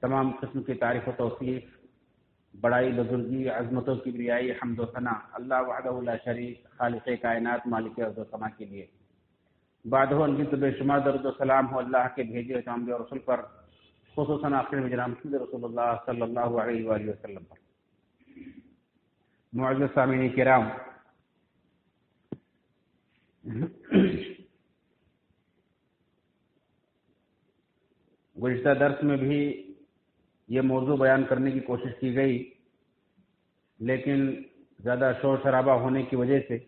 تمام قسم کی تعریف و توصیف، بڑائی، بزرگی، عظمت و کبریائی، حمد و ثنا اللہ وحدہ لا شریک خالق کائنات مالک ارض و سما کے لیے۔ بعد ان کی تو بے شمار درود و سلام ہو اللہ کے بھیجے ہوئے انبیاء اور رسول پر، خصوصاً آخر میں جناب محمد رسول اللہ صلی اللہ علیہ وآلہ وسلم پر۔ معزز سامعین کرام، گزشتہ درس میں بھی یہ موضوع بیان کرنے کی کوشش کی گئی، لیکن زیادہ شور شرابہ ہونے کی وجہ سے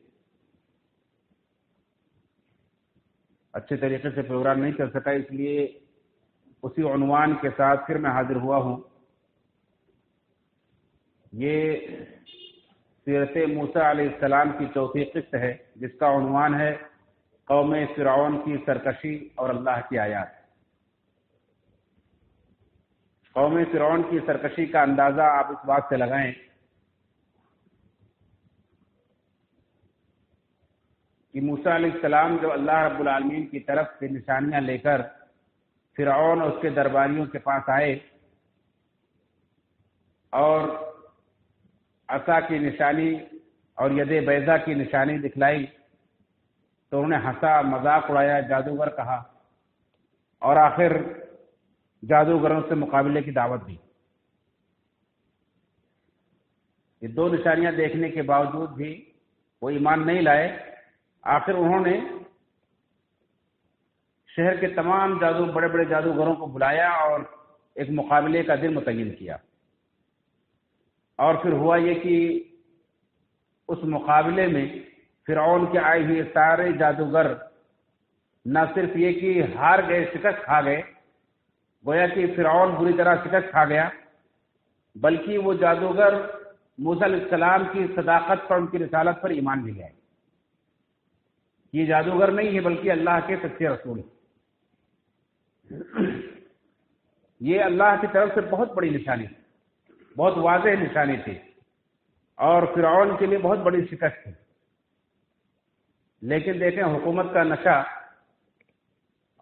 اچھے طریقے سے پروگرام نہیں چل سکا، اس لیے اسی عنوان کے ساتھ پھر میں حاضر ہوا ہوں۔ یہ سیرت موسیٰ علیہ السلام کی چوتھی قسط ہے، جس کا عنوان ہے قوم فرعون کی سرکشی اور اللہ کی آیات۔ قوم فرعون کی سرکشی کا اندازہ آپ اس بات سے لگائیں کہ موسیٰ علیہ السلام جب اللہ رب العالمین کی طرف سے نشانیاں لے کر فرعون اور اس کے درباریوں کے پاس آئے اور عصا کی نشانی اور ید بیضا کی نشانی دکھلائی تو انہوں نے ہنسا، مذاق اڑایا، جادوگر کہا اور آخر جادوگروں سے مقابلے کی دعوت دی۔ یہ دو نشانیاں دیکھنے کے باوجود بھی وہ ایمان نہیں لائے۔ آخر انہوں نے شہر کے تمام بڑے بڑے جادوگروں کو بلایا اور ایک مقابلے کا دن متعین کیا، اور پھر ہوا یہ کہ اس مقابلے میں فرعون کے آئے ہوئے سارے جادوگر نہ صرف یہ کہ ہار گئے، شکست کھا گئے، گویا کہ فرعون بری طرح شکست کھا گیا، بلکہ وہ جادوگر موسیٰ علیہ السلام کی صداقت پر، ان کی رسالت پر ایمان بھی لائے۔ یہ جادوگر نہیں ہے بلکہ اللہ کے سچے رسول ہیں۔ یہ اللہ کی طرف سے بہت بڑی نشانی تھی، بہت واضح نشانی تھی، اور فرعون کے لیے بہت بڑی شکست تھی۔ لیکن دیکھیں حکومت کا نشہ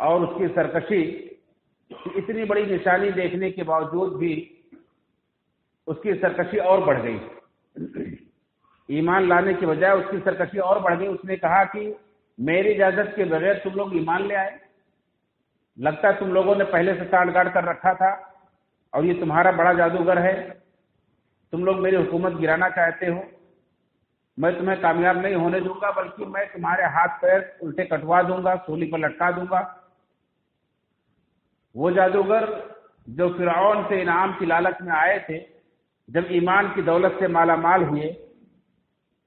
اور اس کی سرکشی، اتنی بڑی نشانی دیکھنے کے باوجود بھی اس کی سرکشی اور بڑھ گئی۔ ایمان لانے کے بجائے اس کی سرکشی اور بڑھ گئی۔ اس نے کہا کہ میری اجازت کے بغیر تم لوگ ایمان لے آئے، لگتا ہے تم لوگوں نے پہلے سے ساٹھ گاڑ کر رکھا تھا اور یہ تمہارا بڑا جادوگر ہے، تم لوگ میری حکومت گرانا چاہتے ہو۔ میں تمہیں کامیاب نہیں ہونے دوں گا، بلکہ میں تمہارے ہاتھ پیر الٹے کٹوا دوں گا، سولی پر لٹکا دوں گا۔ وہ جادوگر جو فرعون سے انعام کی لالچ میں آئے تھے، جب ایمان کی دولت سے مالا مال ہوئے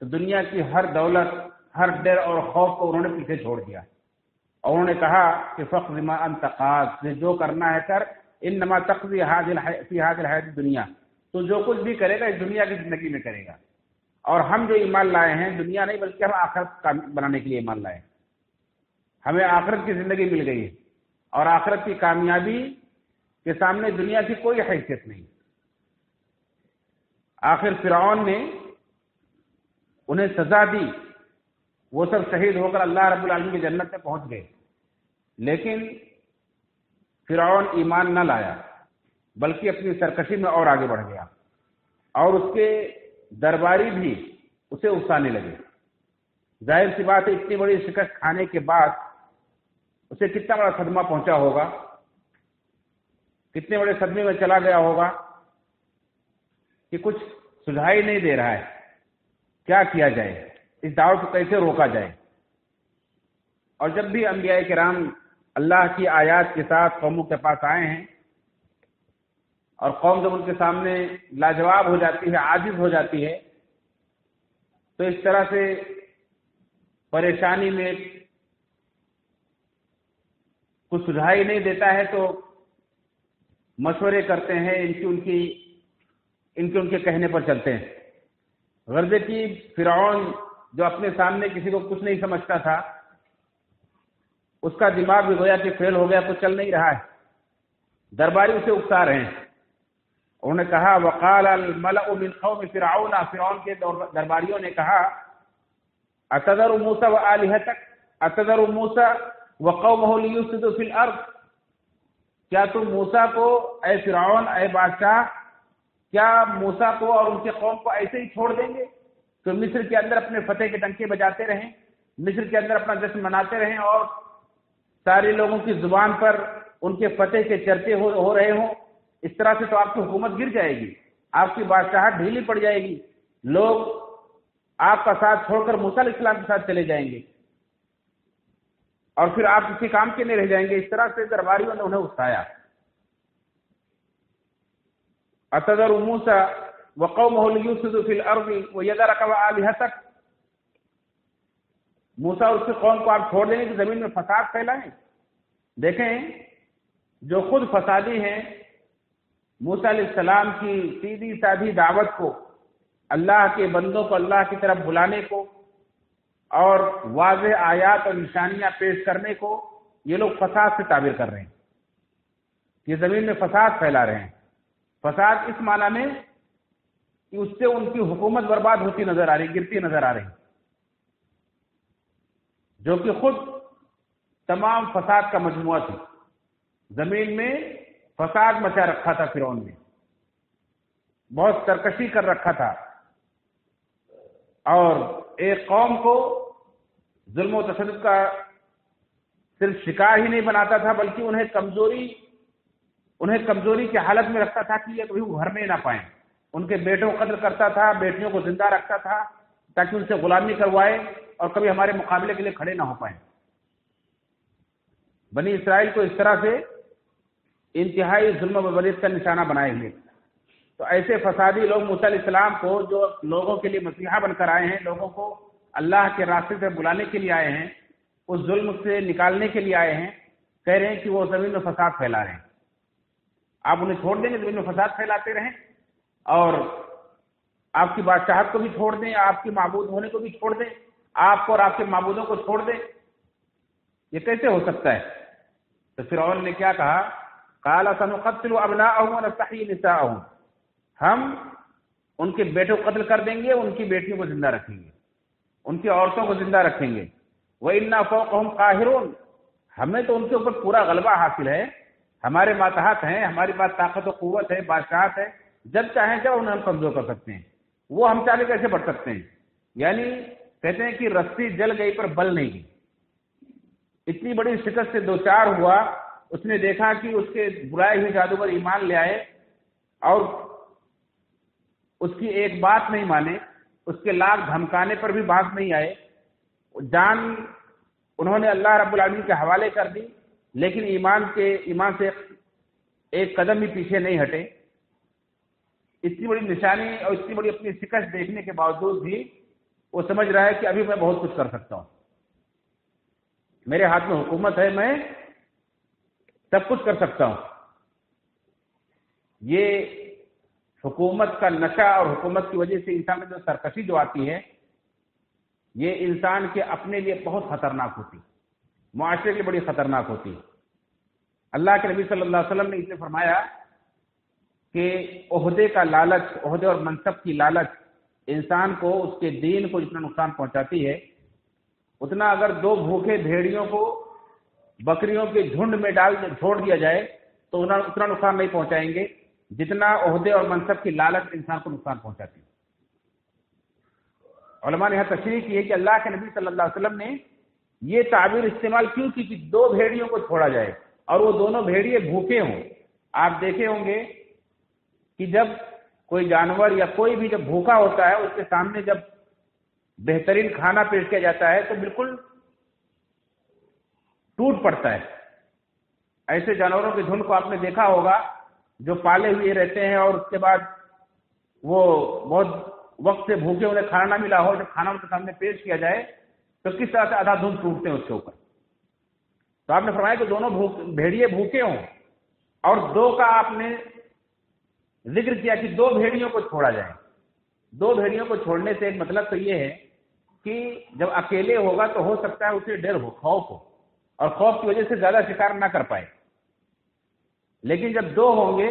تو دنیا کی ہر دولت، ہر ڈر اور خوف کو انہوں نے پیچھے چھوڑ دیا، اور انہوں نے کہا کہ فقض ما انت قاض، جو کرنا ہے کر، انما تقضی فی هذه الحیاۃ الدنیا، تو جو کچھ بھی کرے گا اس دنیا کی زندگی میں کرے گا۔ اور ہم جو ایمان لائے ہیں دنیا نہیں بلکہ ہم آخرت بنانے کے لیے ایمان لائے ہیں۔ ہمیں آخرت کی زندگی مل گئی ہے، اور آخرت کی کامیابی کے سامنے دنیا کی کوئی حیثیت نہیں۔ آخر فرعون نے انہیں سزا دی، وہ سب شہید ہو کر اللہ رب العالمین کی جنت میں پہنچ گئے، لیکن فرعون ایمان نہ لایا بلکہ اپنی سرکشی میں اور آگے بڑھ گیا، اور اس کے درباری بھی اسے اکسانے لگے۔ ظاہر سی بات ہے اتنی بڑی شکست کھانے کے بعد اسے کتنا بڑا صدمہ پہنچا ہوگا، کتنے بڑے صدمے میں چلا گیا ہوگا کہ کچھ سجھائی نہیں دے رہا ہے، کیا کیا جائے، اس دعوت کو کیسے روکا جائے۔ اور جب بھی انبیاء کرام اللہ کی آیات کے ساتھ قوموں کے پاس آئے ہیں، اور قوم جب ان کے سامنے لاجواب ہو جاتی ہے، عاجز ہو جاتی ہے، تو اس طرح سے پریشانی میں کچھ سجھائی نہیں دیتا ہے تو مشورے کرتے ہیں، ان کے کہنے پر چلتے ہیں۔ غرضے کی فرعون جو اپنے سامنے کسی کو کچھ نہیں سمجھتا تھا، اس کا دماغ بھی گویا کہ فیل ہو گیا، کچھ چل نہیں رہا ہے، درباری اسے اکسا رہے ہیں۔ انہوں نے کہا وقال الملأ من قوم فرعون، فرعون کے درباریوں نے کہا اتذر موسیٰ وآلہتک، اتذر موسیٰ وقومہ لیفسدوا فی الارض، کیا تم موسیٰ کو اے فرعون اے بادشاہ کیا موسیٰ کو اور ان کے قوم کو ایسے ہی چھوڑ دیں گے تو مصر کے اندر اپنے فتح کے ڈنکے بجاتے رہیں، مصر کے اندر اپنا جشن مناتے رہیں اور سارے لوگوں کی زبان پر ان کے فتح کے چرچے ہو رہے ہوں؟ اس طرح سے تو آپ کی حکومت گر جائے گی، آپ کی بادشاہت ڈھیلی پڑ جائے گی، لوگ آپ کا ساتھ چھوڑ کر موسیٰ علیہ السلام کے ساتھ چلے جائیں گے اور پھر آپ کسی کام کے نہیں رہ جائیں گے۔ اس طرح سے درباریوں نے انہیں اکسایا۔ اتذر موسیٰ وقومہ لیفسدوا فی الارض ویذرک وآلہتک، موسیٰ اور اس کی قوم کو آپ چھوڑ دیں گے کہ زمین میں فساد پھیلائیں؟ دیکھیں جو خود فسادی ہیں، موسیٰ علیہ السلام کی سیدھی سادھی دعوت کو، اللہ کے بندوں کو اللہ کی طرف بلانے کو اور واضح آیات اور نشانیاں پیش کرنے کو یہ لوگ فساد سے تعبیر کر رہے ہیں، یہ زمین میں فساد پھیلا رہے ہیں۔ فساد اس معنی میں کہ اس سے ان کی حکومت برباد ہوتی نظر آ رہی، گرتی نظر آ رہی، جو کہ خود تمام فساد کا مجموعہ تھی۔ زمین میں فساد مچا رکھا تھا فرعون نے، بہت سرکشی کر رکھا تھا اور ایک قوم کو ظلم و تشدد کا صرف شکار ہی نہیں بناتا تھا بلکہ انہیں کمزوری کی حالت میں رکھتا تھا کہ یہ کبھی ابھرنے نہ پائیں۔ ان کے بیٹوں کو قتل کرتا تھا، بیٹیوں کو زندہ رکھتا تھا تاکہ ان سے غلامی کروائے اور کبھی ہمارے مقابلے کے لیے کھڑے نہ ہو پائیں۔ بنی اسرائیل کو اس طرح سے انتہائی ظلم و بربریت کا نشانہ بنائے ہوئے۔ تو ایسے فسادی لوگ موسیٰ علیہ السلام کو، جو لوگوں کے لیے مسیحا بن کر آئے ہیں، لوگوں کو اللہ کے راستے سے بلانے کے لیے آئے ہیں، اس ظلم سے نکالنے کے لیے آئے ہیں، کہہ رہے ہیں کہ وہ زمین میں فساد پھیلا رہے ہیں۔ آپ انہیں چھوڑ دیں گے زمین میں فساد پھیلاتے رہیں اور آپ کی بادشاہت کو بھی چھوڑ دیں، آپ کے معبود ہونے کو بھی چھوڑ دیں، آپ کو اور آپ کے معبودوں کو چھوڑ دیں؟ یہ کیسے ہو سکتا ہے؟ تو فرعون نے کیا کہا؟ قال سنقتل ابناءهم ونستحيي نساءهم، ہم ان کے بیٹوں کو قتل کر دیں گے، ان کی بیٹیوں کو زندہ رکھیں گے، ان کی عورتوں کو زندہ رکھیں گے۔ وَإِنَّا فَوْقَهُمْ قَاهِرُونَ، ہمیں تو ان کے اوپر پورا غلبہ حاصل ہے، ہمارے ماتحت ہیں، ہماری پاس طاقت و قوت ہے، بادشاہت ہے، جب چاہیں جب انہیں ہم کمزور کر سکتے ہیں، وہ ہم چاہے کیسے بڑھ سکتے ہیں؟ یعنی کہتے ہیں کہ رسی جل گئی پر بل نہیں گئی۔ اتنی بڑی شکست سے دوچار ہوا، اس نے دیکھا کہ اس کے برائے ہوئے جادوگر ایمان لے آئے اور اس کی ایک بات نہیں مانے، اس کے لاکھ دھمکانے پر بھی باز نہیں آئے، جان انہوں نے اللہ رب العالمین کے حوالے کر دی، لیکن ایمان سے ایک قدم بھی پیچھے نہیں ہٹے۔ اتنی بڑی نشانی اور اتنی بڑی اپنی شکست دیکھنے کے باوجود بھی وہ سمجھ رہا ہے کہ ابھی میں بہت کچھ کر سکتا ہوں، میرے ہاتھ میں حکومت ہے، میں سب کچھ کر سکتا ہوں۔ یہ حکومت کا نشہ اور حکومت کی وجہ سے انسان میں جو سرکشی جو آتی ہے، یہ انسان کے اپنے لیے بہت خطرناک ہوتی، معاشرے کے لیے بڑی خطرناک ہوتی۔ اللہ کے نبی صلی اللہ علیہ وسلم نے اس نے فرمایا کہ عہدے کا لالچ، عہدے اور منصب کی لالچ انسان کو، اس کے دین کو جتنا نقصان پہنچاتی ہے، اتنا اگر دو بھوکے بھیڑیوں کو بکریوں کے جھنڈ میں چھوڑ دیا جائے تو اتنا نقصان نہیں پہنچائیں گے جتنا عہدے اور منصب کی لالچ انسان کو نقصان پہنچاتی ہے۔ علماء نے یہاں تشریح کی ہے کہ اللہ کے نبی صلی اللہ علیہ وسلم نے یہ تعبیر استعمال کیوں کی کہ دو بھیڑیوں کو چھوڑا جائے اور وہ دونوں بھیڑیے بھوکے ہوں۔ آپ دیکھے ہوں گے کہ جب کوئی جانور یا کوئی بھی جب بھوکا ہوتا ہے، اس کے سامنے جب بہترین کھانا پیش کیا جاتا ہے تو بالکل ٹوٹ پڑتا ہے۔ ایسے جانوروں کے جھنڈ کو آپ نے دیکھا ہوگا جو پالے ہوئے رہتے ہیں اور اس کے بعد وہ بہت وقت سے بھوکے انہیں کھانا نہ ملا ہو، جب کھانا ان کے سامنے پیش کیا جائے تو کس طرح سے آدھا دھند ٹوٹتے ہیں اس کے اوپر۔ تو آپ نے فرمایا کہ دونوں بھیڑیے بھوکے ہوں، اور دو کا آپ نے ذکر کیا کہ دو بھیڑیوں کو چھوڑا جائے۔ دو بھیڑیوں کو چھوڑنے سے ایک مطلب تو یہ ہے کہ جب اکیلے ہوگا تو ہو سکتا ہے اسے ڈر ہو، خوف ہو، اور خوف کی وجہ سے زیادہ شکار نہ کر پائے، لیکن جب دو ہوں گے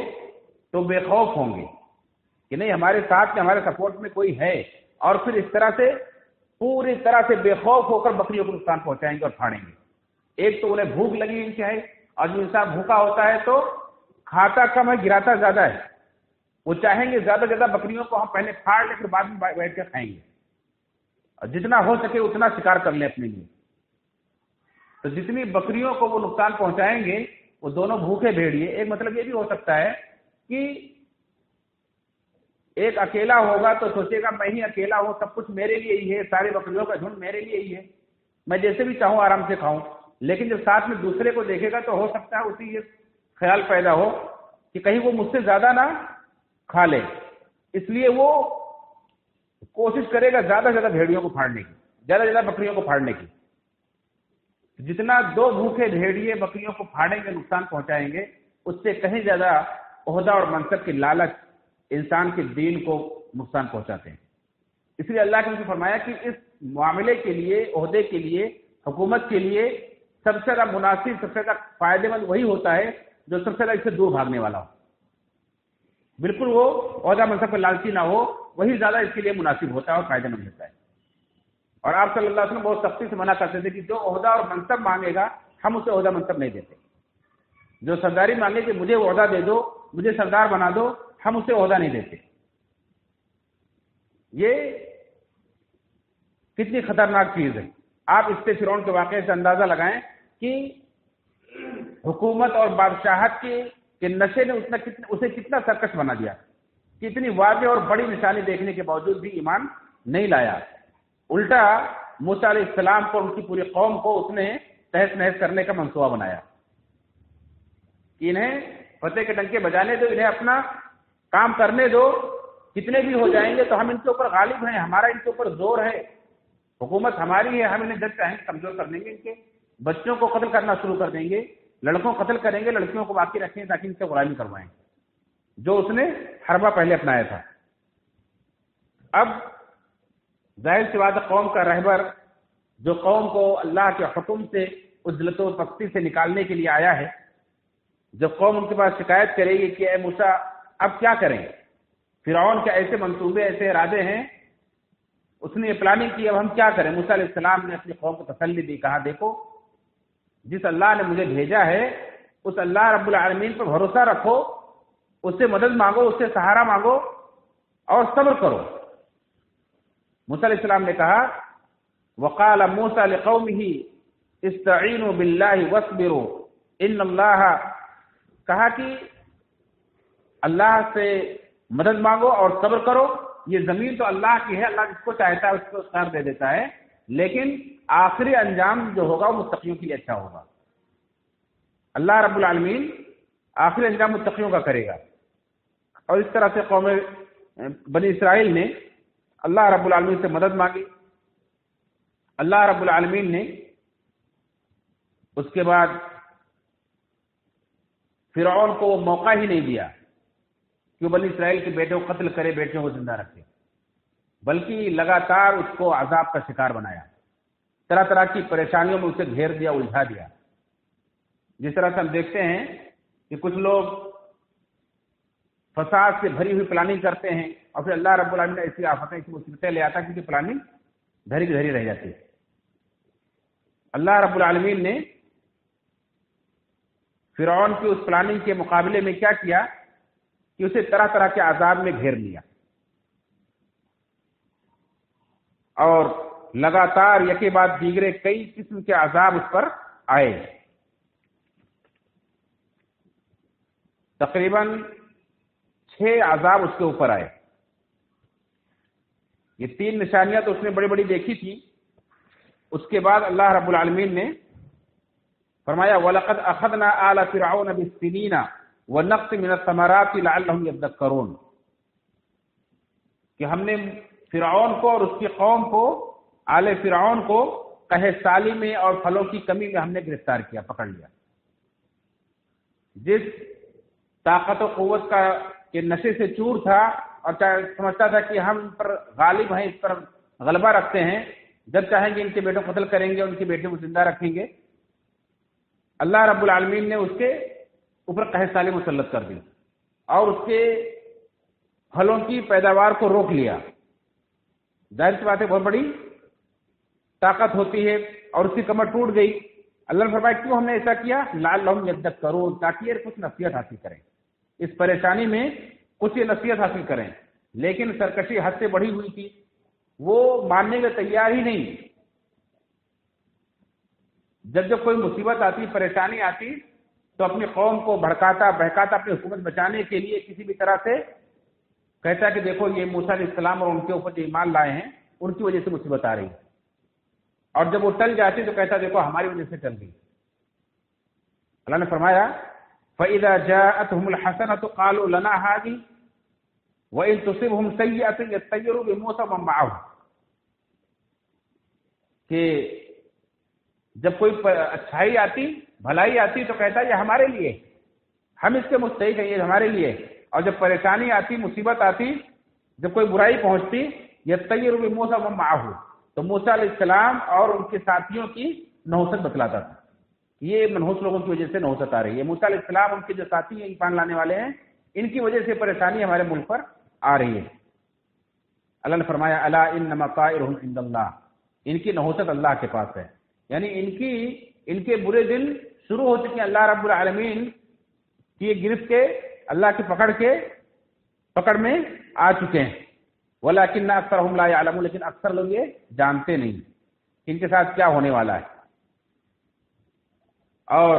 تو بے خوف ہوں گے کہ نہیں ہمارے ساتھ میں، ہمارے سپورٹ میں کوئی ہے، اور پھر اس طرح سے پوری طرح سے بے خوف ہو کر بکریوں کو نقصان پہنچائیں گے اور پھاڑیں گے۔ ایک تو انہیں بھوک لگی انتہائی، اور جو انسان بھوکا ہوتا ہے تو کھاتا کم ہے گراتا زیادہ ہے. وہ چاہیں گے زیادہ سے زیادہ بکریوں کو ہم پہلے پھاڑ لیں پھر بعد میں بیٹھ کے کھائیں گے, اور جتنا ہو سکے اتنا شکار کر لیں اپنے لیے. تو جتنی بکریوں کو وہ نقصان پہنچائیں گے وہ دونوں بھوکے بھیڑیے. ایک مطلب یہ بھی ہو سکتا ہے کہ ایک اکیلا ہوگا تو سوچے گا میں ہی اکیلا ہوں, سب کچھ میرے لیے ہی ہے, ساری بکریوں کا جھنڈ میرے لیے ہی ہے, میں جیسے بھی چاہوں آرام سے کھاؤں. لیکن جب ساتھ میں دوسرے کو دیکھے گا تو ہو سکتا ہے اسی یہ خیال پیدا ہو کہ کہیں وہ مجھ سے زیادہ نہ کھا لے, اس لیے وہ کوشش کرے گا زیادہ سے زیادہ بھیڑیوں کو پھاڑنے کی, زیادہ سے زیادہ بکریوں کو پھاڑنے کی. جتنا دو بھوکے بھیڑیے بکریوں کو پھاڑیں گے نقصان پہنچائیں گے, اس سے کہیں زیادہ عہدہ اور منصب کی لالچ انسان کے دین کو نقصان پہنچاتے ہیں. اس لیے اللہ نے فرمایا کہ اس معاملے کے لیے, عہدے کے لیے, حکومت کے لیے سب سے زیادہ مناسب, سب سے زیادہ فائدے مند وہی ہوتا ہے جو سب سے زیادہ اس سے دور بھاگنے والا ہو. بالکل وہ عہدہ منصب پر لالچی نہ ہو, وہی زیادہ اس کے لیے مناسب ہوتا ہے اور فائدہ مند ہوتا ہے. اور آپ صلی اللہ علیہ وسلم بہت سختی سے منع کرتے تھے کہ جو عہدہ اور منصب مانگے گا ہم اسے عہدہ منصب نہیں دیتے. جو سرداری مانگے کہ مجھے عہدہ دے دو, مجھے سردار بنا دو, ہم اسے عہدہ نہیں دیتے. یہ کتنی خطرناک چیز ہے. آپ اس سے فرعون کے واقعے سے اندازہ لگائیں کہ حکومت اور بادشاہت کے نشے نے اسے کتنا سرکش بنا دیا کہ اتنی واضح اور بڑی نشانی دیکھنے کے باوجود بھی ایمان نہیں لایا. الٹا موسیٰ علیہ السلام کو, ان کی پوری قوم کو اس نے تہس نہس کرنے کا منصوبہ بنایا کہ انہیں فتح کے ڈنکے بجانے دو, انہیں اپنا کام کرنے دو, کتنے بھی ہو جائیں گے تو ہم ان کے اوپر غالب ہیں, ہمارا ان کے اوپر زور ہے, حکومت ہماری ہے, ہم انہیں جب چاہیں کمزور کر دیں گے. ان کے بچوں کو قتل کرنا شروع کر دیں گے, لڑکوں کو قتل کریں گے, لڑکیوں کو باقی رکھیں گے تاکہ ان سے غلامی کروائیں, جو اس نے حربہ پہلے اپنایا تھا. اب ظاہر سی بات قوم کا رہبر جو قوم کو اللہ کے حکم سے اس ذلت و پستی سے نکالنے کے لیے آیا ہے, جب قوم ان کے پاس شکایت کرے گی کہ اے موسیٰ اب کیا کریں, فرعون کے ایسے منصوبے ایسے ارادے ہیں, اس نے یہ پلاننگ کی, اب ہم کیا کریں. موسیٰ علیہ السلام نے اپنی قوم کو تسلی دی, کہا دیکھو جس اللہ نے مجھے بھیجا ہے اس اللہ رب العالمین پر بھروسہ رکھو, اس سے مدد مانگو, اس سے سہارا مانگو اور صبر کرو. موسیٰ علیہ السلام نے کہا وقال موسیٰ لقومہ استعینوا باللہ واصبروا ان اللہ, کہا کہ اللہ سے مدد مانگو اور صبر کرو. یہ زمین تو اللہ کی ہے, اللہ جس کو چاہتا ہے اس کو خیر دے دیتا ہے, لیکن آخری انجام جو ہوگا وہ متقیوں کے لیے اچھا ہوگا. اللہ رب العالمین آخری انجام متقیوں کا کرے گا. اور اس طرح سے قوم بنی اسرائیل نے اللہ رب العالمین سے مدد مانگی. اللہ رب العالمین نے اس کے بعد فرعون کو وہ موقع ہی نہیں دیا کہ وہ بنی اسرائیل کے بیٹوں کو قتل کرے, بیٹوں کو زندہ رکھے, بلکہ لگاتار اس کو عذاب کا شکار بنایا, طرح طرح کی پریشانیوں میں اسے گھیر دیا, الجھا دیا. جس طرح سے ہم دیکھتے ہیں کہ کچھ لوگ فساد سے بھری ہوئی پلاننگ کرتے ہیں اور پھر اللہ رب العالمین ایسی آفتیں, ایسی مصیبتیں لے آتا ہے کیونکہ پلاننگ دھری کی دھری رہ جاتی ہے. اللہ رب العالمین نے فرعون کی اس پلاننگ کے مقابلے میں کیا کیا کہ اسے طرح طرح کے عذاب میں گھیر لیا, اور لگاتار یکے بعد دیگرے کئی قسم کے عذاب اس پر آئے. تقریباً 6 عذاب اس کے اوپر آئے. یہ 3 نشانیاں تو اس نے بڑی بڑی دیکھی تھی. اس کے بعد اللہ رب العالمین نے فرمایا وَلَقَدْ أَخَذْنَا آلَ فِرْعَوْنَ بِالسِّنِينَ وَنَقْصٍ مِّنَ الثَّمَرَاتِ لَعَلَّهُمْ يَذَّكَّرُونَ, کہ ہم نے فرعون کو اور اس کی قوم کو, آل فرعون کو قحط سالی میں اور پھلوں کی کمی میں ہم نے گرفتار کیا, پکڑ لیا. جس طاقت و قوت کا کے نشے سے چور تھا اور سمجھتا تھا کہ ہم پر غالب ہیں, اس پر غلبہ رکھتے ہیں, جب چاہیں گے ان کے بیٹوں کو قتل کریں گے, ان کے بیٹے کو زندہ رکھیں گے, اللہ رب العالمین نے اس کے اوپر قحط سالی مسلط کر دی اور اس کے پھلوں کی پیداوار کو روک لیا. ظاہر سی بات ہے بہت بڑی طاقت ہوتی ہے اور اس کی کمر ٹوٹ گئی اللہ نے فرمایا کیوں ہم نے ایسا کیا؟ لعلہم یذکرون، تاکہ یہ کچھ نصیحت حاصل کریں، اس پریشانی میں کچھ یہ نصیحت حاصل کریں۔ لیکن سرکشی حد سے بڑھی ہوئی تھی، وہ ماننے کے تیار ہی نہیں۔ جب کوئی مصیبت آتی، پریشانی آتی، تو اپنی قوم کو بہکاتا اپنی حکومت بچانے کے لیے کسی بھی طرح سے کہتا کہ دیکھو یہ موسیٰ علیہ السلام اور ان کے اوپر جو ایمان لائے ہیں ان کی وجہ سے مصیبت آ رہی ہے، اور جب وہ ٹل جاتی تو کہتا دیکھو ہماری وجہ سے ٹل گئی۔ اللہ نے فرمایا فَإِذَا جَاءَتْهُمُ الْحَسَنَةُ قَالُوا لَنَا هَٰذِهِ وَإِن تُصِبْهُمْ سَيِّئَةٌ يَطَّيَّرُوا بِمُوسَىٰ وَمَن مَّعَهُ، کہ جب کوئی اچھائی آتی، بھلائی آتی تو کہتا ہے یہ ہمارے لیے، ہم اس کے مستحق ہیں، یہ ہمارے لیے۔ اور جب پریشانی آتی، مصیبت آتی، جب کوئی برائی پہنچتی، یطیر بموسیٰ ومن معہ، تو موسیٰ علیہ السلام اور ان کے ساتھیوں کی نحوست بتلاتا تھا، یہ منحوس لوگوں کی وجہ سے نحوست آ رہی ہے، موسیٰ علیہ السلام ان کے جو ساتھی ہیں ایمان لانے والے ہیں ان کی وجہ سے پریشانی ہمارے ملک پر آ رہی ہے۔ اللہ نے فرمایا الا انما طائرهم عند اللہ، ان کی نحوست اللہ کے پاس ہے، یعنی ان کے برے دن شروع ہو چکے ہیں، اللہ رب العالمین کی گرفت کے، اللہ کی پکڑ میں آ چکے ہیں۔ ولکن اکثرهم لا يعلمون، لیکن اکثر لوگ یہ جانتے نہیں کہ ان کے ساتھ کیا ہونے والا ہے۔ اور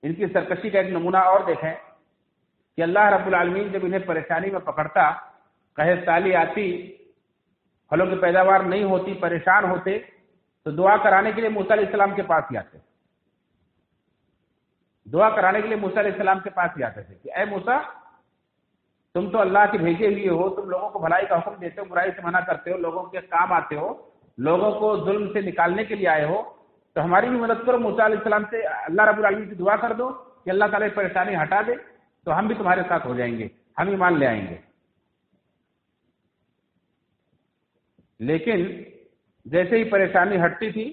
ان کی سرکشی کا ایک نمونہ اور دیکھیں کہ اللہ رب العالمین جب انہیں پریشانی میں پکڑتا، قحط سالی آتی، پھلوں کی پیداوار نہیں ہوتی، پریشان ہوتے، تو دعا کرانے کے لیے موسیٰ علیہ السلام کے پاس ہی آتے، دعا کرانے کے لیے موسیٰ علیہ السلام کے پاس ہی آتے تھے کہ اے موسیٰ تم تو اللہ کے بھیجے ہوئے ہو، تم لوگوں کو بھلائی کا حکم دیتے ہو، برائی سے منع کرتے ہو، لوگوں کے کام آتے ہو، لوگوں کو ظلم سے نکالنے کے لیے آئے ہو، تو ہماری بھی مدد کرو۔ موسیٰ علیہ السلام سے اللہ رب العالمین سے دعا کر دو کہ اللہ تعالیٰ پریشانی ہٹا دے، تو ہم بھی تمہارے ساتھ ہو جائیں گے، ہم ایمان لے آئیں گے۔ لیکن جیسے ہی پریشانی ہٹتی تھی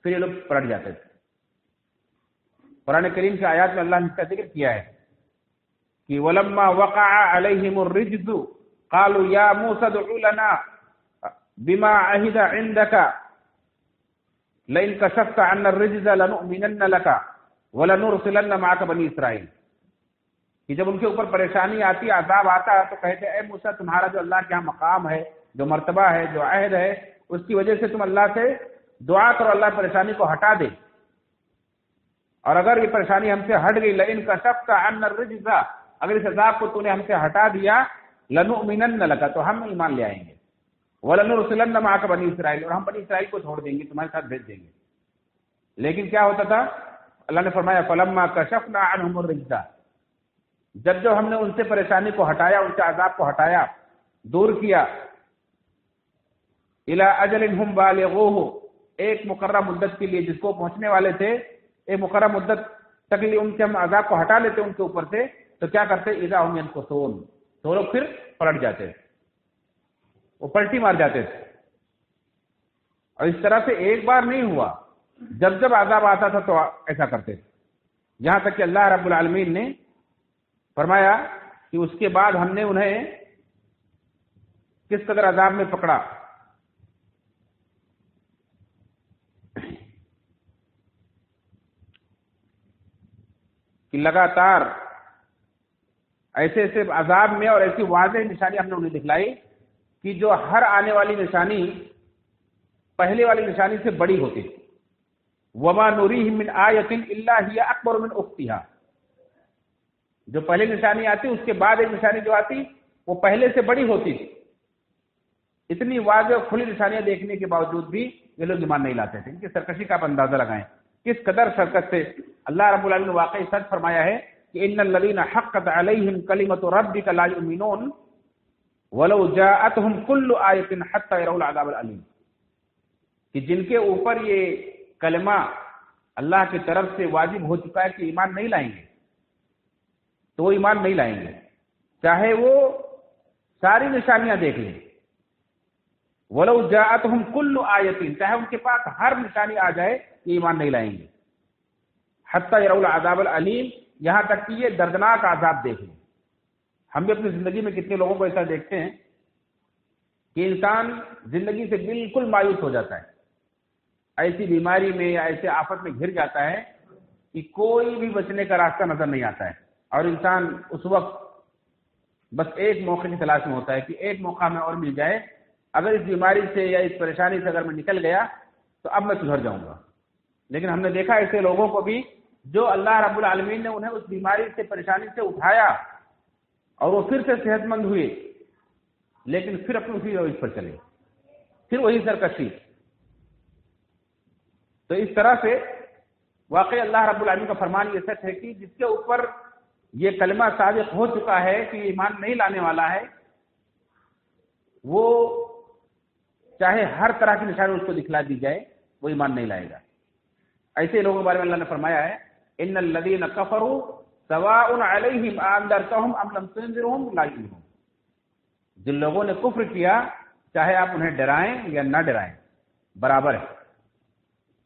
پھر یہ لوگ پلٹ جاتے تھے۔ قرآن کریم کی آیات میں اللہ نے اس کا ذکر کیا ہے کہ وَلَمَّا وَقَعَ عَلَيْهِمُ الرِّجْزُ قَالُوا يَا مُوسَى ادْعُ لَنَا بِمَا عَهِدَ عِندَكَ لَئِن كَشَفْتَ عَنَّا الرِّجْزَ لَنُؤْمِنَنَّ لَكَ وَلَنُرْسِلَنَّ مَعَكَ بَنِي اسرائیل، کہ جب ان کے اوپر پریشانی آتی، عذاب آتا، تو کہتے اے موسیٰ تمہارا جو اللہ کے ہاں مقام ہے، جو مرتبہ ہے، جو عہد ہے، اس کی وجہ سے تم اللہ سے دعا کرو، اللہ پریشانی کو ہٹا دے، اور اگر یہ پریشانی ہم سے ہٹ گئی، لئن کشفت عنا الرجز، اگر اس عذاب کو تو نے ہم سے ہٹا دیا، لنؤمنن لک، تو ہم ایمان لے آئیں گے، ولنرسلن معک بنی اسرائیل، اور ہم بنی اسرائیل کو چھوڑ دیں گے، تمہارے ساتھ بھیج دیں گے۔ لیکن کیا ہوتا تھا؟ اللہ نے فرمایا فلما کشفنا عنہم الرجز، جب ہم نے ان سے پریشانی کو ہٹایا، ان کے عذاب کو ہٹایا، دور کیا، الی اجل ہم بالغوہ، ایک مقررہ مدت کے لیے جس کو پہنچنے والے تھے، ایک مقررہ مدت تک لیے ان کے ہم عذاب کو ہٹا لیتے ان کے اوپر سے، تو کیا کرتے؟ اذا هم ينكثون، تو لوگ پھر پلٹ جاتے، وہ پلٹی مار جاتے تھے۔ اور اس طرح سے ایک بار نہیں ہوا، جب عذاب آتا تھا تو ایسا کرتے تھے، یہاں تک کہ اللہ رب العالمین نے فرمایا کہ اس کے بعد ہم نے انہیں کس قدر عذاب میں پکڑا۔ کہ لگاتار ایسے عذاب میں اور ایسی واضح نشانی ہم نے انہیں دکھلائی کہ جو ہر آنے والی نشانی پہلے والی نشانی سے بڑی ہوتی تھی۔ وما نریہم من آیۃ الا ہی اکبر من اختہا، جو پہلے نشانی آتی اس کے بعد ایک نشانی جو آتی وہ پہلے سے بڑی ہوتی تھی۔ اتنی واضح اور کھلی نشانیاں دیکھنے کے باوجود بھی یہ لوگ ایمان نہیں لاتے تھے۔ ان کی سرکشی کا آپ اندازہ لگائیں کس قدر شرکت سے اللہ رب العالمین نے واقعی سچ فرمایا ہے کہ ان الذین حقت علیہم کلمۃ ربک لا یؤمنون ولو جاءتهم کل آیۃ حتی یروا العذاب العلیم، کہ جن کے اوپر یہ کلمہ اللہ کی طرف سے واجب ہو چکا ہے کہ ایمان نہیں لائیں گے، تو وہ ایمان نہیں لائیں گے، چاہے وہ ساری نشانیاں دیکھ لیں۔ وَلَوْ جَاءَتْهُمْ كُلُّ آیَةٍ، چاہے ان کے پاس ہر نشانی آ جائے یہ ایمان نہیں لائیں گے۔ حتی یروا العذاب العلیم، یہاں تک کہ یہ دردناک عذاب دیکھ لیں۔ ہم بھی اپنی زندگی میں کتنے لوگوں کو ایسا دیکھتے ہیں کہ انسان زندگی سے بالکل مایوس ہو جاتا ہے، ایسی بیماری میں یا ایسے آفت میں گھر جاتا ہے کہ کوئی بھی بچنے کا راستہ نظر نہیں آتا ہے، اور انسان اس وقت بس ایک موقع کی تلاش میں ہوتا ہے کہ ایک موقع میں اور مل جائے، اگر اس بیماری سے یا اس پریشانی سے اگر میں نکل گیا تو اب میں سدھر جاؤں گا۔ لیکن ہم نے دیکھا ایسے لوگوں کو بھی جو اللہ رب العالمین نے انہیں اس بیماری سے پریشانی سے اٹھایا اور وہ پھر سے صحت مند ہوئے، لیکن پھر اپنی اسی روش پر چلے، پھر وہی سرکشی۔ تو اس طرح سے واقعی اللہ رب العالمین کا فرمان یہ سچ ہے کہ جس کے اوپر یہ کلمہ صادق ہو چکا ہے کہ ایمان نہیں لانے والا ہے، وہ چاہے ہر طرح کی نشانی اس کو دکھلا دی جائے وہ ایمان نہیں لائے گا۔ ایسے لوگوں کے بارے میں اللہ نے فرمایا ہے ان الذین کفروا سواء علیہم انذرتہم ام لم تنذرہم لا یؤمنون، جن لوگوں نے کفر کیا چاہے آپ انہیں ڈرائیں یا نہ ڈرائیں برابر ہے،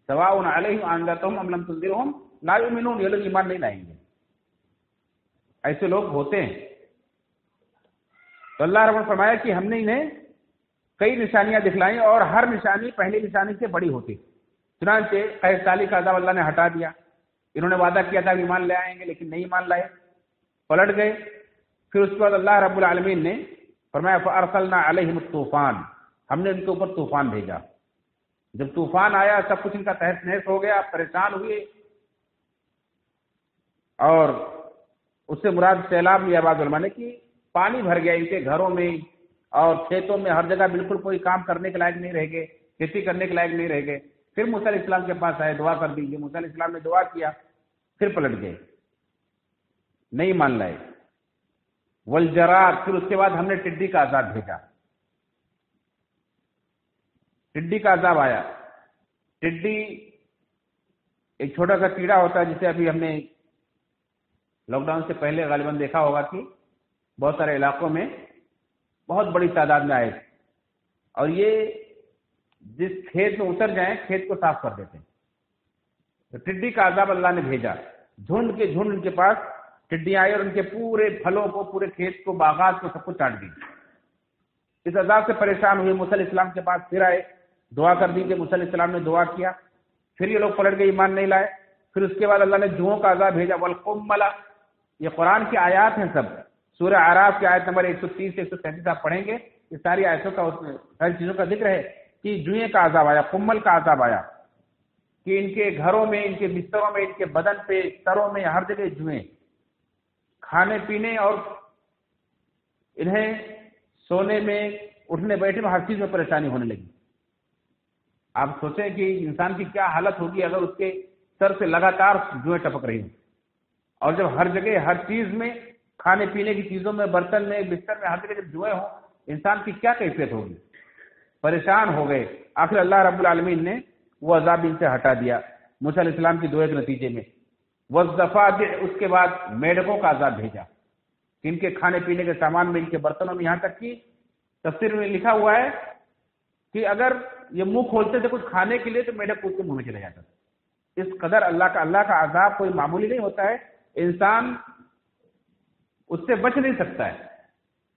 سواء علیہم انذرتہم ام لم تنذرہم لا یؤمنون، یہ لوگ ایمان نہیں لائیں گے۔ ایسے لوگ ہوتے ہیں۔ تو اللہ رب نے فرمایا کہ ہم نے انہیں کئی نشانیاں دکھلائیں اور ہر نشانی پہلی نشانی سے بڑی ہوتی، چنانچہ قحط سالی کا عذاب اللہ نے ہٹا دیا۔ انہوں نے وعدہ کیا تھا کہ ایمان لے آئیں گے لیکن نہیں ایمان لائے، پلٹ گئے۔ پھر اس کے بعد اللہ رب العالمین نے فرمایا فارسلنا علیہم الطوفان، ہم نے ان کے اوپر طوفان بھیجا۔ جب طوفان آیا سب کچھ ان کا تہس نہس ہو گیا، پریشان ہوئے، اور اس سے مراد سیلاب لیا بعض علماء نے کہ پانی بھر گیا ان کے گھروں میں اور کھیتوں میں، ہر جگہ بالکل کوئی کام کرنے کے لائق نہیں رہ گئے، کھیتی کرنے کے لائق نہیں رہ گئے۔ پھر موسیٰ علیہ السلام کے پاس آئے، دعا کر دیجیے، موسیٰ علیہ السلام نے دعا کیا، پھر پلٹ گئے، نہیں مان لائے۔ والجراد، پھر اس کے بعد ہم نے ٹڈی کا عذاب بھیجا، ٹڈی کا عذاب آیا۔ ٹڈی ایک چھوٹا سا کیڑا ہوتا ہے جسے ابھی ہم نے لاک ڈاؤن سے پہلے غالباً دیکھا ہوگا کہ بہت سارے علاقوں میں بہت بڑی تعداد میں آئے تھے، اور یہ جس کھیت میں اتر جائیں کھیت کو صاف کر دیتے ہیں۔ تو ٹڈی کا عذاب اللہ نے بھیجا، جھنڈ کے جھنڈ ان کے پاس ٹڈیاں آئی اور ان کے پورے پھلوں کو، پورے کھیت کو، باغات کو، سب کو چاٹ دی۔ اس عذاب سے پریشان ہوئے، موسیٰ علیہ السلام کے پاس پھر آئے، دعا کر دی کہ موسیٰ علیہ السلام نے دعا کیا، پھر یہ لوگ پلٹ گئے، ایمان نہیں لائے۔ پھر اس کے بعد اللہ نے جوؤں کا عذاب بھیجا، والقمل، یہ قرآن کی آیات ہیں سب، سورہ اعراف کی آیت نمبر 130 سے 137 آپ پڑھیں گے، یہ ساری آیتوں کا اس میں ہر چیزوں کا ذکر ہے کہ جوئیں کا عذاب آیا، قمل کا عذاب آیا، کہ ان کے گھروں میں، ان کے بستروں میں، ان کے بدن پہ، سروں میں، ہر جگہ جوئیں، کھانے پینے اور انہیں سونے میں، اٹھنے بیٹھنے میں، ہر چیز میں پریشانی ہونے لگی۔ آپ سوچیں کہ انسان کی کیا حالت ہوگی اگر اس کے سر سے لگاتار جوئیں ٹپک رہی ہوں، اور جب ہر جگہ، ہر چیز میں، کھانے پینے کی چیزوں میں، برتن میں، بستر میں، ہر جگہ جب جوئیں ہوں، انسان کی کیا کیفیت ہوگی؟ پریشان ہو گئے۔ آخر اللہ رب العالمین نے وہ عذاب ان سے ہٹا دیا موسیٰ علیہ السلام کی دعا کے نتیجے میں۔ والضفادع، اس کے بعد میڈکوں کا عذاب بھیجا کہ ان کے کھانے پینے کے سامان میں، ان کے برتنوں میں، یہاں تک کہ تفسیر میں لکھا ہوا ہے کہ اگر یہ منہ کھولتے تھے کچھ کھانے کے لیے تو میڈک اس کے منہ میں چلے جاتا تھا۔ اس قدر اللہ کا عذاب کوئی معمولی نہیں ہوتا ہے، انسان اس سے بچ نہیں سکتا ہے،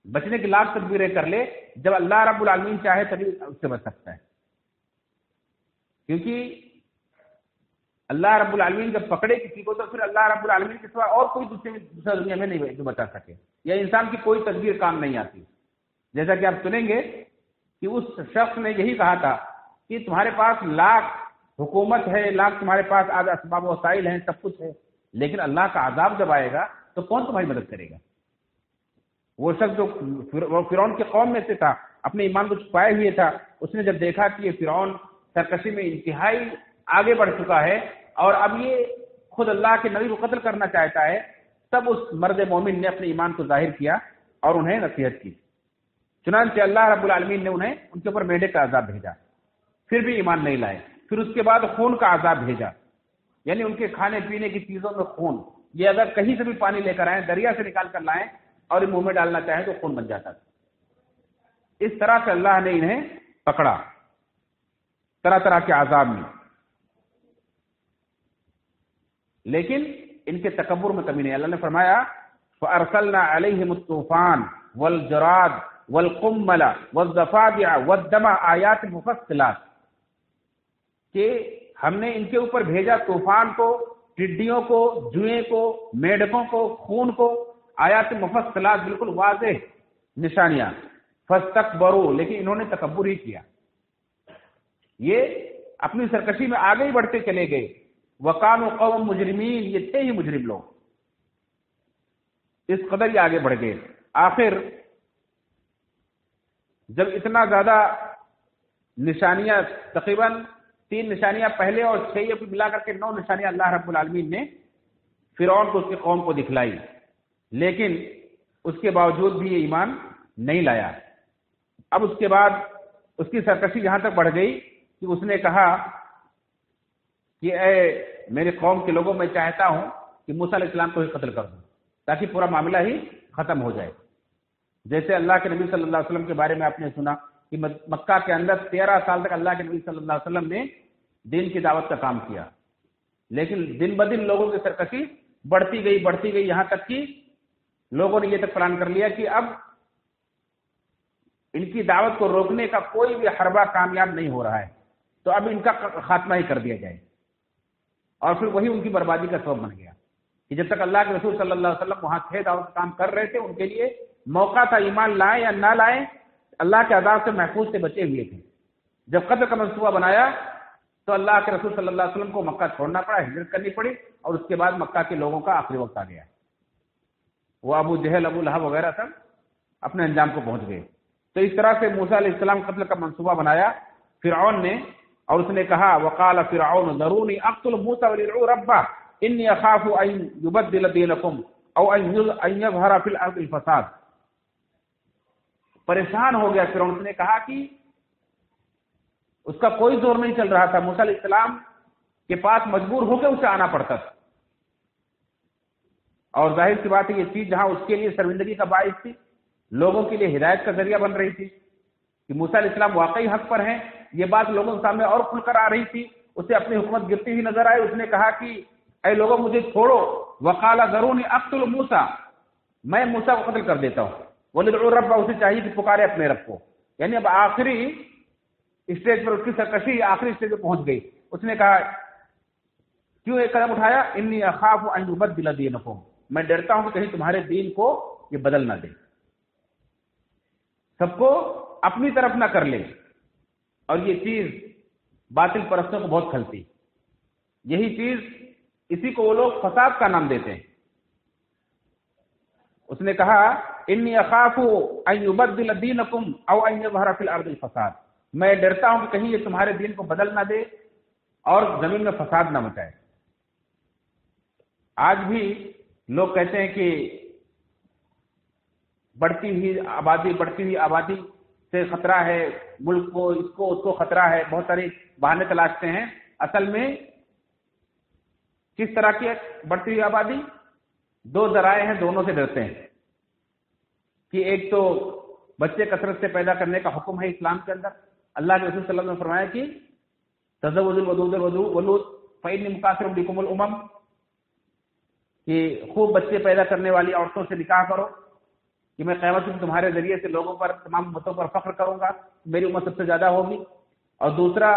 بچنے کی لاکھ تدبیریں کر لے، جب اللہ رب العالمین چاہے تبھی اس سے بچ سکتا ہے، کیونکہ اللہ رب العالمین جب پکڑے کسی کو تو پھر اللہ رب العالمین کے سوا اور کوئی دوسرا دنیا میں نہیں جو بچا سکے، یا انسان کی کوئی تدبیر کام نہیں آتی۔ جیسا کہ آپ سنیں گے کہ اس شخص نے یہی کہا تھا کہ تمہارے پاس لاکھ حکومت ہے، لاکھ تمہارے پاس آج اسباب و وسائل ہیں، سب کچھ ہے، لیکن اللہ کا عذاب جب آئے گا تو کون تمہاری مدد کرے گا؟ وہ شخص جو فرعون کی قوم میں سے تھا، اپنے ایمان کو چھپائے ہوئے تھا، اس نے جب دیکھا کہ یہ فرعون سرکشی میں انتہائی آگے بڑھ چکا ہے اور اب یہ خود اللہ کے نبی کو قتل کرنا چاہتا ہے، تب اس مرد مومن نے اپنے ایمان کو ظاہر کیا اور انہیں نصیحت کی۔ چنانچہ اللہ رب العالمین نے انہیں ان کے اوپر میڈے کا عذاب بھیجا، پھر بھی ایمان نہیں لائے۔ پھر اس کے بعد خون کا عذاب بھیجا، یعنی ان کے کھانے پینے کی چیزوں میں خون، یہ اگر کہیں سے بھی پانی لے کر آئیں، دریا سے نکال کر لائیں اور منہ میں ڈالنا چاہیں تو خون بن جاتا تھا۔ اس طرح سے اللہ نے انہیں پکڑا طرح طرح کے عذاب میں، لیکن ان کے تکبر میں کمی نہیں۔ اللہ نے فرمایا فَأَرْسَلْنَا عَلَيْهِمُ الطُّوفَانَ وَالْجَرَادَ وَالْقُمَّلَ وَالضَّفَادِعَ وَالدَّمَ آیات مفصلات۔ کہ ہم نے ان کے اوپر بھیجا طوفان کو، ٹڈیوں کو، جوئیں کو، میڈکوں کو، خون کو، آیات مفصلات بالکل واضح نشانیاں، فاستکبروا، لیکن انہوں نے تکبر ہی کیا، یہ اپنی سرکشی میں آگے ہی بڑھتے چلے گئے، وکانوا قوم مجرمین، یہ تھے ہی مجرم لوگ، اس قدر ہی آگے بڑھ گئے۔ آخر جب اتنا زیادہ نشانیاں، تقریباً 3 نشانیاں پہلے اور 6 یہ ملا کر کے 9 نشانیاں اللہ رب العالمین نے فرعون کو، اس کی قوم کو دکھلائی، لیکن اس کے باوجود بھی یہ ایمان نہیں لایا۔ اب اس کے بعد اس کی سرکشی یہاں تک بڑھ گئی کہ اس نے کہا کہ اے میرے قوم کے لوگوں، میں چاہتا ہوں کہ موسیٰ علیہ السلام کو ہی قتل کر دوں تاکہ پورا معاملہ ہی ختم ہو جائے۔ جیسے اللہ کے نبی صلی اللہ علیہ وسلم کے بارے میں آپ نے سنا کہ مکہ کے اندر 13 سال تک اللہ کے نبی صلی اللہ علیہ وسلم نے دین کی دعوت کا کام کیا، لیکن دن بدن لوگوں کی سرکشی بڑھتی گئی، یہاں تک کہ لوگوں نے یہ تک پلان کر لیا کہ اب ان کی دعوت کو روکنے کا کوئی بھی حربہ کامیاب نہیں ہو رہا ہے، تو اب ان کا خاتمہ ہی کر دیا جائے۔ اور پھر وہی ان کی بربادی کا سبب بن گیا کہ جب تک اللہ کے رسول صلی اللہ علیہ وسلم وہاں تھے، دعوت کا کام کر رہے تھے، ان کے لیے موقع تھا، ایمان لائیں یا نہ لائیں، اللہ کے عذاب سے محفوظ سے بچے ہوئے تھے۔ جب قتل کا منصوبہ بنایا تو اللہ کے رسول صلی اللہ علیہ وسلم کو مکہ چھوڑنا پڑا، ہجرت کرنی پڑی، اور اس کے بعد مکہ کے لوگوں کا آخری وقت آ گیا، وہ ابو جہل، ابو لہب وغیرہ سب اپنے انجام کو پہنچ گئے۔ تو اس طرح سے موسیٰ علیہ السلام قتل کا منصوبہ بنایا فرعون نے، اور اس نے کہا وقال فرعون ذرونی اقتل موسیٰ وليدعو ربہ انی اخاف ان یبدل دینکم او ان یظہر فی الارض الفساد۔ پریشان ہو گیا فرعون، اس نے کہا کہ اس کا کوئی زور نہیں چل رہا تھا، موسیٰ علیہ السلام کے پاس مجبور ہو کے اسے آنا پڑتا تھا، اور ظاہر سی بات ہے یہ چیز جہاں اس کے لیے شرمندگی کا باعث تھی، لوگوں کے لیے ہدایت کا ذریعہ بن رہی تھی کہ موسیٰ علیہ السلام واقعی حق پر ہیں، یہ بات لوگوں کے سامنے اور کھل کر آ رہی تھی، اسے اپنی حکومت گرتی ہوئی نظر آئی، اس نے کہا کہ اے لوگوں مجھے چھوڑو، وقال ذرونی اقتل موسیٰ، میں موسیٰ کو قتل کر دیتا ہوں، وَلِدْعُوا رَبَّ، اسے چاہیے کہ پکارے اپنے رب کو، یعنی اب آخری اسٹیج پر اس کی سرکشی آخری اسٹیج پہ پہنچ گئی۔ اس نے کہا کیوں ایک قدم اٹھایا، انی اخاف ان یبدل دینکم، میں ڈرتا ہوں کہ کہیں تمہارے دین کو یہ بدل نہ دے، سب کو اپنی طرف نہ کر لے، اور یہ چیز باطل پرستوں کو بہت کھلتی، یہی چیز اسی کو وہ لوگ فساد کا نام دیتے ہیں۔ اس نے کہا انی اخاف ان یبدل دینکم او ان یظہر فی الارض الفساد، میں ڈرتا ہوں کہ کہیں یہ تمہارے دین کو بدل نہ دے اور زمین میں فساد نہ مچائے۔ آج بھی لوگ کہتے ہیں کہ بڑھتی ہوئی آبادی سے خطرہ ہے ملک کو، اس کو خطرہ ہے، بہت سارے بہانے تلاشتے ہیں۔ اصل میں کس طرح کی بڑھتی ہوئی آبادی؟ 2 ذرائع ہیں، دونوں سے ڈرتے ہیں کہ ایک تو بچے کثرت سے پیدا کرنے کا حکم ہے اسلام کے اندر، اللہ کے رسول صلی اللہ علیہ وسلم نے فرمایا کہ تزوجوا الودود فإني مكاثر بكم الامم، کہ خوب بچے پیدا کرنے والی عورتوں سے نکاح کرو کہ میں قیامت میں تمہارے ذریعے سے لوگوں پر، تمام امتوں پر فخر کروں گا، میری امت سب سے زیادہ ہوگی۔ اور دوسرا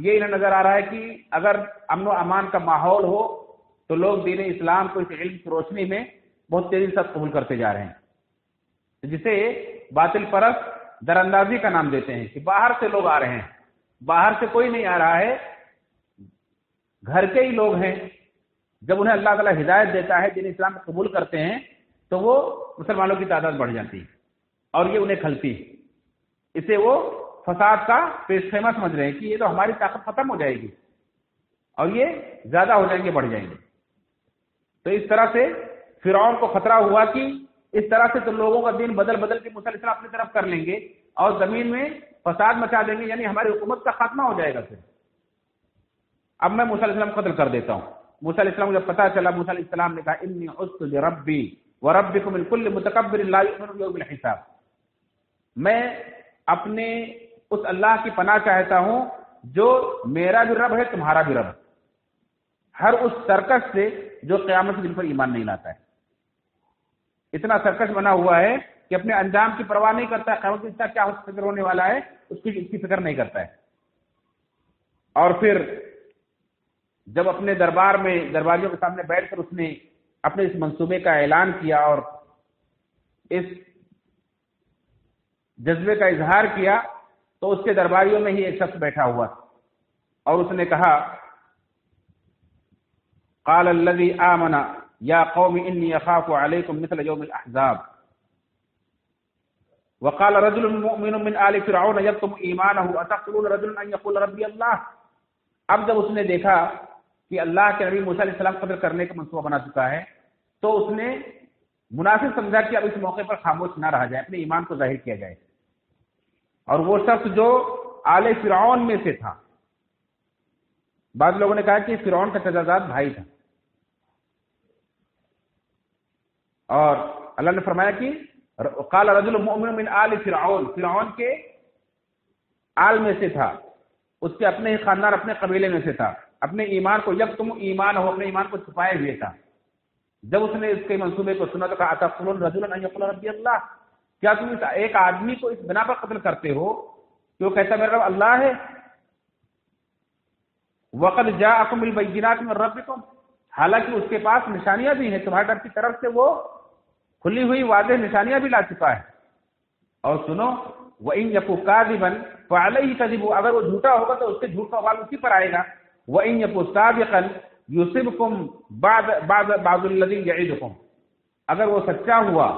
یہ انہیں نظر آ رہا ہے کہ اگر امن و امان کا ماحول ہو تو لوگ دین اسلام کو اس علم کی روشنی میں بہت تیزی سے قبول کرتے جا رہے ہیں، جسے باطل پرست در اندازی کا نام دیتے ہیں کہ باہر سے لوگ آ رہے ہیں، باہر سے کوئی نہیں آ رہا ہے، گھر کے ہی لوگ ہیں۔ جب انہیں اللہ تعالیٰ ہدایت دیتا ہے، دین اسلام کو قبول کرتے ہیں، تو وہ مسلمانوں کی تعداد بڑھ جاتی ہے اور یہ انہیں کھلتی ہے، اسے وہ فساد کا پیش خیمہ سمجھ رہے ہیں کہ یہ تو ہماری طاقت ختم ہو جائے گی اور یہ زیادہ ہو جائیں گے، بڑھ جائیں گے۔ تو اس طرح سے فرعون کو خطرہ ہوا کہ اس طرح سے تو لوگوں کا دین بدل کے موسیٰ علیہ السلام اپنی طرف کر لیں گے اور زمین میں فساد مچا دیں گے، یعنی ہماری حکومت کا خاتمہ ہو جائے گا۔ پھر اب میں موسیٰ علیہ السلام قتل کر دیتا ہوں۔ موسیٰ علیہ السلام کو جب پتہ چلا، موسیٰ علیہ السلام نے کہا انی عذت بربی وربکم من کل متکبر لا یؤمن بیوم الحساب، میں اپنے اس اللہ کی پناہ چاہتا ہوں جو میرا بھی رب ہے، تمہارا بھی رب، ہر اس سرکش سے جو قیامت کے دن پر ایمان نہیں لاتا ہے۔ اتنا سرکش بنا ہوا ہے کہ اپنے انجام کی پرواہ نہیں کرتا ہے، قیامت کے دن کیا فکر ہونے والا ہے اس کی فکر نہیں کرتا ہے۔ اور پھر جب اپنے دربار میں درباریوں کے سامنے بیٹھ کر اس نے اپنے اس منصوبے کا اعلان کیا اور اس جذبے کا اظہار کیا تو اس کے درباریوں میں ہی ایک شخص بیٹھا ہوا اور اس نے کہا قال الذي آمن یا قوم انی اخاف علیکم مثل یوم الاحزاب وقال رجل مؤمن من آل فرعون یکتم ایمانه اتقتلون رجلا ان یقول ربی اللہ. اب جب اس نے دیکھا کہ اللہ کے نبی موسیٰ علیہ السلام قتل کرنے کا منصوبہ بنا چکا ہے تو اس نے مناسب سمجھا کہ اب اس موقع پر خاموش نہ رہا جائے، اپنے ایمان کو ظاہر کیا جائے. اور وہ شخص جو آل فرعون میں سے تھا، بعض لوگوں نے کہا کہ فرعون کا چچازاد بھائی تھا، اور اللہ نے فرمایا کہ قال رجل مؤمن من آل فرعون، فرعون کے آل میں سے تھا، اس کے اپنے ہی خاندان اپنے قبیلے میں سے تھا، اپنے ایمان کو یکتم ایمان ہو، اپنے ایمان کو چھپائے ہوئے تھا. جب اس نے اس کے منصوبے کو سنا تو کہا اتقتلون رجلا ان یقول ربی اللہ، کیا تم اس ایک آدمی کو اس بنا پر قتل کرتے ہو کہ وہ کہتا میرا رب اللہ ہے؟ وقد جاءکم بالبینات من ربکم، حالانکہ اس کے پاس نشانیاں بھی ہیں، تمہاری رب کی طرف سے وہ کھلی ہوئی واضح نشانیاں بھی لا چکا ہے. اور سنو وَإِن يَكُ كَاذِبًا فَعَلَيْهِ كَذِبُهُ، اگر وہ جھوٹا ہوگا تو اس کے جھوٹ کا وبال اسی پر آئے گا. وَإِن يَكُ صَادِقًا يُصِبْكُم بَعْضُ الَّذِي يَعِدُكُم، اگر وہ سچا ہوا،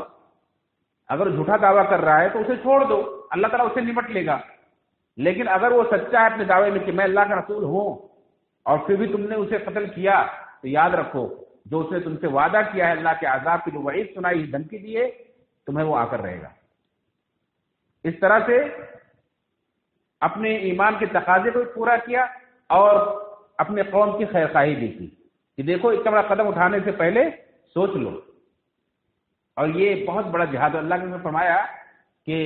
اگر جھوٹا دعویٰ کر رہا ہے تو اسے چھوڑ دو، اللہ تعالیٰ اسے نمٹ لے گا. لیکن اگر وہ سچا ہے اپنے دعوے میں کہ میں اللہ کا رسول ہوں اور پھر بھی تم نے اسے قتل کیا تو یاد رکھو جو اس نے تم سے وعدہ کیا ہے اللہ کے عذاب کی جو وعید سنائی دھمکی دی ہے تمہیں وہ آ کر رہے گا. اس طرح سے اپنے ایمان کے تقاضے کو پورا کیا اور اپنے قوم کی خیرخواہی بھی کی کہ دیکھو اتنا بڑا قدم اٹھانے سے پہلے سوچ لو. اور یہ بہت بڑا جہاد، اللہ نے فرمایا کہ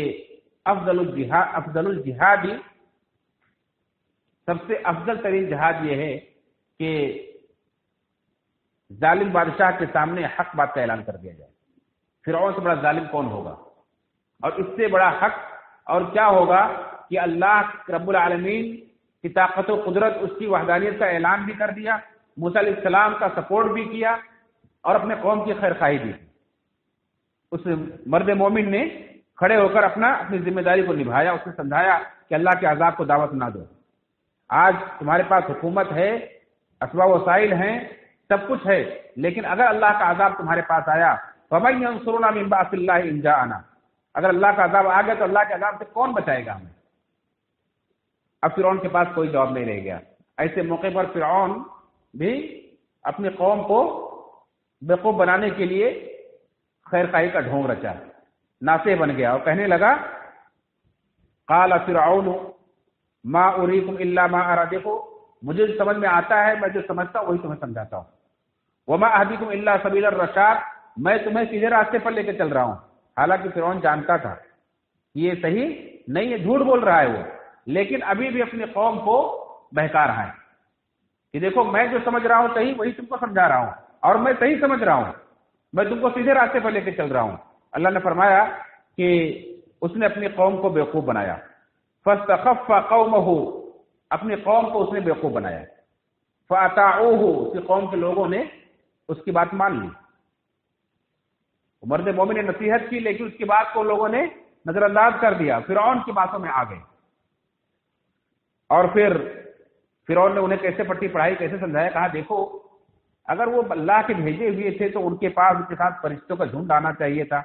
افضل الجہاد، سب سے افضل ترین جہاد یہ ہے کہ ظالم بادشاہ کے سامنے حق بات کا اعلان کر دیا جائے. فرعون سے بڑا ظالم کون ہوگا؟ اور اس سے بڑا حق اور کیا ہوگا کہ اللہ رب العالمین کی طاقت و قدرت، اس کی وحدانیت کا اعلان بھی کر دیا، موسیٰ علیہ السلام کا سپورٹ بھی کیا اور اپنے قوم کی خیرخواہی بھی کی. اس مرد مومن نے کھڑے ہو کر اپنی ذمہ داری کو نبھایا، اس نے سمجھایا کہ اللہ کے عذاب کو دعوت نہ دو. آج تمہارے پاس حکومت ہے، اسباب وسائل ہیں، سب کچھ ہے، لیکن اگر اللہ کا عذاب تمہارے پاس آیا فَمَن يَنصُرُنَا مِن بَأْسِ اللَّهِ إِن جَاءَنَا، اگر اللہ کا عذاب آ گیا تو اللہ کے عذاب سے کون بچائے گا ہمیں؟ اب فرعون کے پاس کوئی جواب نہیں رہ گیا. ایسے موقع پر فرعون بھی اپنی قوم کو بیوقوف بنانے کے لیے خیرخواہی کا ڈھونگ رچا، ناصح بن گیا اور کہنے لگا قال فرعون ما اریکم الا ما ارى، دیکھو مجھے جو سمجھ میں آتا ہے، میں جو سمجھتا ہوں وہی تمہیں سمجھاتا ہوں. وما اهدیکم الا سبیل الرشاد، میں تمہیں سیدھے راستے پر لے کے چل رہا ہوں. حالانکہ فرعون جانتا تھا کہ یہ صحیح نہیں ہے، جھوٹ بول رہا ہے وہ، لیکن ابھی بھی اپنی قوم کو بہکا رہا ہے کہ دیکھو میں جو سمجھ رہا ہوں صحیح وہی تم کو سمجھا رہا ہوں، اور میں صحیح سمجھ رہا ہوں، میں تم کو سیدھے راستے پر لے کے چل رہا ہوں. اللہ نے فرمایا کہ اس نے اپنی قوم کو بیوقوف بنایا. فاستخف قومه، اپنی قوم کو اس نے بیوقوف بنایا. فاطاعوه، اس کی قوم کے لوگوں نے اس کی بات مان لی. مرد مومن نے نصیحت کی لیکن اس کی بات کو لوگوں نے نظر انداز کر دیا، فرعون کی باتوں میں آ گئے. اور پھر فرعون نے انہیں کیسے پٹی پڑھائی، کیسے سمجھایا، کہا دیکھو اگر وہ اللہ کے بھیجے ہوئے تھے تو ان کے پاس ان کے ساتھ فرشتوں کا جھنڈ آنا چاہیے تھا،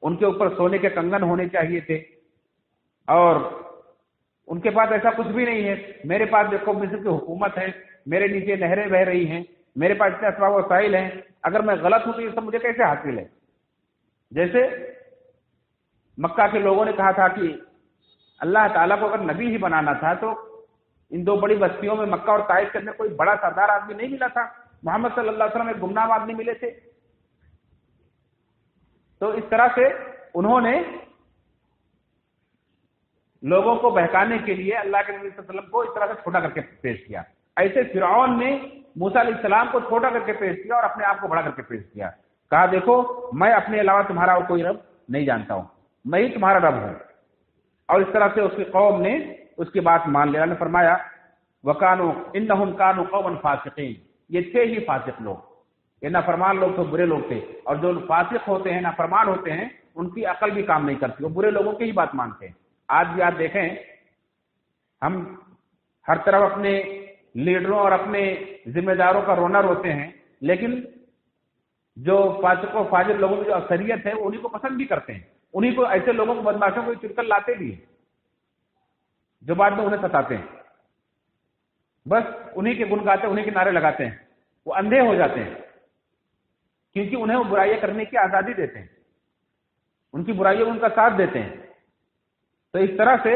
ان کے اوپر سونے کے کنگن ہونے چاہیے تھے، اور ان کے پاس ایسا کچھ بھی نہیں ہے. میرے پاس دیکھو مصر کی حکومت ہے، میرے نیچے نہریں بہ رہی ہیں، میرے پاس اتنے اسباب وسائل ہیں، اگر میں غلط ہوں تو یہ سب مجھے کیسے حاصل ہے؟ جیسے مکہ کے لوگوں نے کہا تھا کہ اللہ تعالیٰ کو اگر نبی ہی بنانا تھا تو ان دو بڑی بستیوں میں مکہ اور طائف کے اندر کوئی بڑا سردار آدمی نہیں ملا تھا، محمد صلی اللہ علیہ وسلم ایک گمنام آدمی ملے تھے. تو اس طرح سے انہوں نے لوگوں کو بہکانے کے لیے اللہ کے نبی صلی اللہ علیہ وسلم کو اس طرح سے چھوٹا کر کے پیش کیا. ایسے فرعون نے موسیٰ علیہ السلام کو چھوٹا کر کے پیش کیا اور اپنے آپ کو بڑا کر کے پیش کیا. کہا دیکھو میں اپنے علاوہ تمہارا اور کوئی رب نہیں جانتا ہوں، میں ہی تمہارا رب ہوں. اور اس طرح سے اس کی قوم نے اس کی بات مان لیا. نے فرمایا وکانوا انہم کانوا قوما فاسقین، یہ تھے ہی فاسق لوگ، یہ نافرمان لوگ تو برے لوگ تھے، اور جو فاسق ہوتے ہیں نافرمان ہوتے ہیں ان کی عقل بھی کام نہیں کرتی، وہ برے لوگوں کی ہی بات مانتے ہیں۔ آج بھی آپ دیکھیں ہم ہر طرف اپنے لیڈروں اور اپنے ذمہ داروں کا رونا روتے ہیں، لیکن جو فاسق و فاجر لوگوں کی جو اکثریت ہے انہیں کو پسند بھی کرتے ہیں، انہیں کو، ایسے لوگوں کو، بدماشوں کو چن کر لاتے بھی ہیں جو بعد میں انہیں ستاتے ہیں، بس انہیں کے گن گاتے، انہیں کے نعرے لگاتے ہیں، وہ اندھے ہو جاتے ہیں کیونکہ انہیں وہ برائیاں کرنے کی آزادی دیتے ہیں، ان کی برائیوں میں ان کا ساتھ دیتے ہیں۔ تو اس طرح سے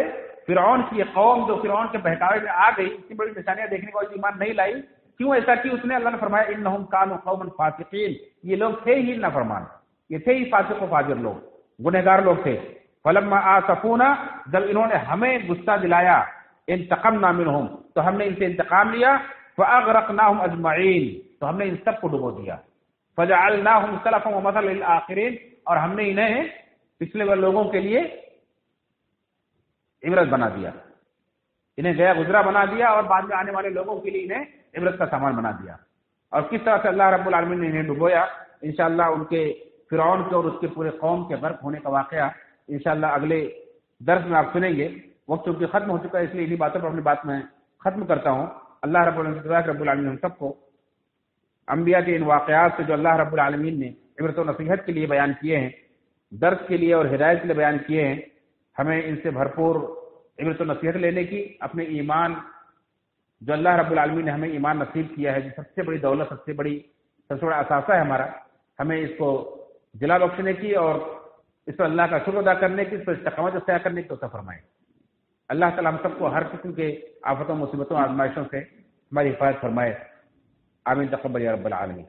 فرعون کی یہ قوم جو فرعون کے بہکاوے میں آ گئی، اتنی بڑی نشانیاں دیکھنے کے بعد ایمان نہیں لائی، کیوں ایسا کی؟ اس نے، اللہ نے فرمایا انہم کانوا قوما فاسقین، یہ لوگ تھے ہی نافرمان، یہ تھے ہی فاسق و فاجر لوگ، گنہگار لوگ تھے۔ فلما آسفونا، جب انہوں نے ہمیں غصہ دلایا، انتقمنا منہم، تو ہم نے ان سے انتقام لیا، فاغرقناہم اجمعین، تو ہم نے ان سب کو ڈبو دیا، فجعلناہم سلفا ومثلا للآخرین، اور ہم نے انہیں پچھلے لوگوں کے لیے عبرت بنا دیا، انہیں گیا گزرا بنا دیا، اور بعد میں آنے والے لوگوں کے لیے انہیں عبرت کا سامان بنا دیا۔ اور کس طرح سے اللہ رب العالمین نے انہیں ڈبویا، انشاءاللہ ان کے فرعون کے اور اس کے پورے قوم کے غرق ہونے کا واقعہ انشاءاللہ اگلے درس میں آپ سنیں گے۔ وقت چونکہ ختم ہو چکا ہے، اس لیے انہی باتوں پر اپنی بات میں ختم کرتا ہوں۔ اللہ رب العالمین ہم سب کو انبیاء کے ان واقعات سے جو اللہ رب العالمین نے عبرت و نصیحت کے لیے بیان کیے ہیں، درس کے لیے اور ہدایت کے لیے بیان کیے ہیں، ہمیں ان سے بھرپور عبرت و نصیحت لینے کی، اپنے ایمان جو اللہ رب العالمین نے ہمیں ایمان نصیب کیا ہے، جو سب سے بڑی دولت، سب سے بڑا اثاثہ ہے ہمارا، ہمیں اس کو جلا بخشنے کی اور اس پر اللہ کا شکر ادا کرنے کی، اس پر استقامت اختیار کرنے کی توفیق فرمائے۔ اللہ تعالیٰ ہم سب کو ہر قسم کے آفتوں، مصیبتوں، آزمائشوں سے ہماری حفاظت فرمائے۔ آمین، تقبل یا رب العالمین۔